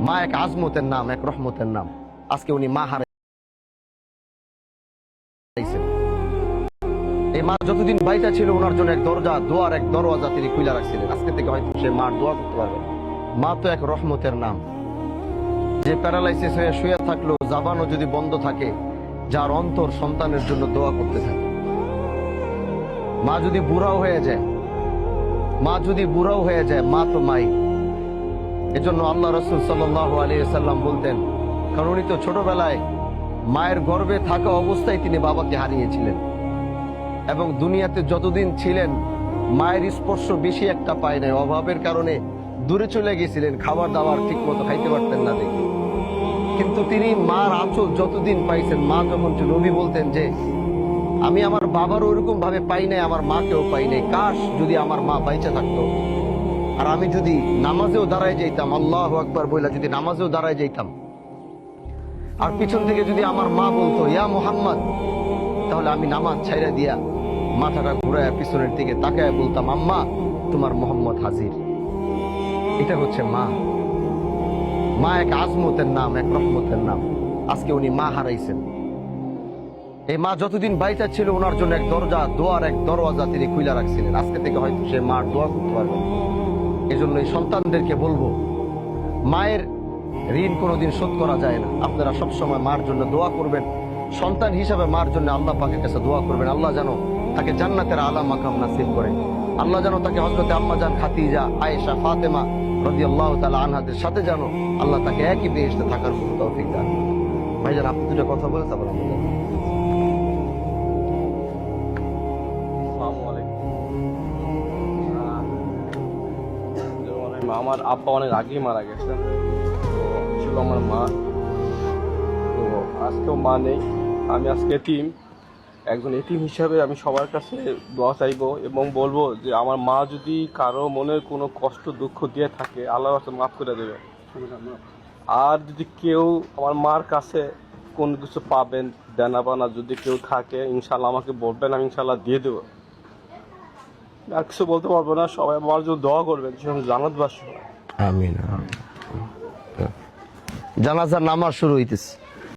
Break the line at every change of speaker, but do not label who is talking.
মা এক আজমতের নাম, এক রহমতের নাম। আজকে উনি মা হারাইছেন। এই মা যতদিন বাইচা ছিল ওনার জন্য এক দরজা, দোয়ার এক দরওয়াজা তিনি খুলে রাখছিলেন। আজকে থেকে হয়তো সে মার দোয়া করতে পারবে। মা তো এক রহমতের নাম। যে প্যারালাইসিস হয়ে শুয়ে থাকলো, জাবানও যদি বন্ধ থাকে, যার অন্তর সন্তানের জন্য দোয়া করতে থাকে। মা যদি বুড়াও হয়ে যায়, মা তো মাই। এজন্য আল্লাহ রাসূল সাল্লাল্লাহু আলাইহি ওয়াসাল্লাম বলতেন, কারণ উনি তো ছোটবেলায় মায়ের গর্ভে থাকা অবস্থায় তিনি বাবাকে হারিয়েছিলেন, এবং দুনিয়াতে যতদিন ছিলেন মায়ের স্পর্শ বেশি একটা পায় নাই। অভাবের কারণে দূরে চলে গেছিলেন, খাবার দাবার ঠিক মতো খাইতে পারতেন না দেখে। কিন্তু তিনি মার আঁচল যতদিন পাইছেন, মা যখন নবী বলতেন যে আমি আমার বাবার ওইরকম ভাবে পাই নাই, আমার মাকেও পাই নাই। কাশ যদি আমার মা বাইচা থাকতো, আর আমি যদি নামাজেও দাঁড়ায় যাইতাম, আল্লাহু আকবার বইলা যদি নামাজেও দাঁড়ায় যাইতাম, আর পিছন থেকে যদি আমার মা বলতো ইয়া মুহাম্মদ, তাহলে আমি নামাজ ছাইরা দিয়া মাথাটা ঘুরায় পিছনের দিকে তাকায় বলতাম, আম্মা তোমার মোহাম্মদ হাজির। এটা হচ্ছে মা। মা এক আজমতের নাম, এক রহমতের নাম। আজকে উনি মা হারাইছেন। এই মা যতদিন বাইচা ছিল ওনার জন্য এক দরজা, দোয়ার এক দরওয়াজা তিনি খুলে রাখছিলেন। আজকে থেকে হয়তো সে মার দোয়া করতে পারবে। এই জন্য এই সন্তানদেরকে বলবো, মায়ের ঋণ কোনোদিন শোধ করা যায় না। আপনারা সবসময় মার জন্য দোয়া করবেন। সন্তান হিসাবে মার জন্য আল্লাহ পাকের কাছে দোয়া করবেন, আল্লাহ যেন তাকে জান্নাতের আলা মাকাম নাসিব করে। আল্লাহ যেন তাকে হযরতে আম্মা জান খাদিজা, আয়েশা, ফাতেমা রাদিয়াল্লাহু তাআলা আনহাদের সাথে যেন আল্লাহ তাকে একই বেহেশতে থাকার তৌফিক দান। ভাইজান, আপনি দুটো কথা বলে তারপর আমি যাব।
আমার আব্বা অনেক আগেই মারা গেছেন, তো ছিল আমার মা। তো আজকেও মা নেই, আমি আজকে এতিম। একজন এতিম হিসাবে আমি সবার কাছে দোয়া চাইবো এবং বলবো যে আমার মা যদি কারো মনের কোনো কষ্ট দুঃখ দিয়ে থাকে, আল্লাহর কাছে মাফ করে দেবে। আর যদি কেউ আমার মার কাছে কোনো কিছু পাবেন, দেনা পানা যদি কেউ থাকে, ইনশাল্লাহ আমাকে বলবেন, আমি ইনশাল্লাহ দিয়ে দেবো। আর কিছু বলতে পারবো না। সবাই আমার জন্য দোয়া করবেন, জান্নাতবাসী।
আমিন। জানাজার নামাজ শুরু হইতেছে।